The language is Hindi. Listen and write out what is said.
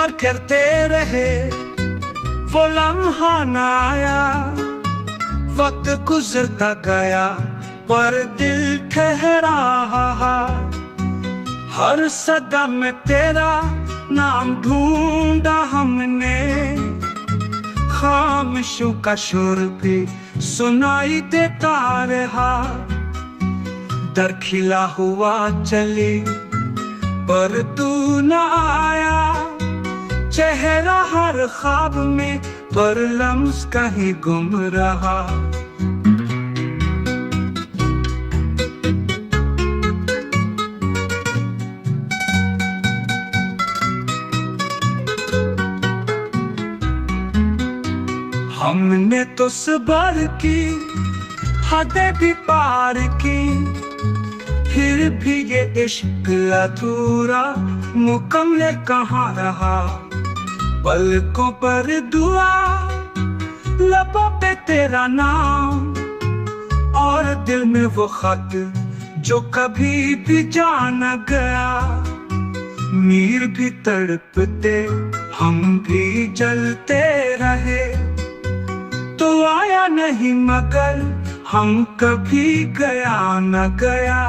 इंतजार करते रहे, वो लम्हा न आया। वक्त गुजरता गया पर दिल ठहरा, हर सदा में तेरा नाम ढूंढा हमने। खामोशियों का शोर भी सुनाई देता रहा, दर खिला हुआ चली पर तू न आया। चेहरा हर ख्वाब में पर लम्स कहीं गुम रहा। हमने तो सब्र की, हदें भी पार की, फिर भी ये इश्क अधूरा मुकम्मल कहाँ रहा। पलकों पर दुआ, लबों पे तेरा नाम, और दिल में वो खत जो कभी भी जान गया। मीर भी तड़पते, हम भी जलते रहे, तो आया नहीं मगर हम कभी गया न गया।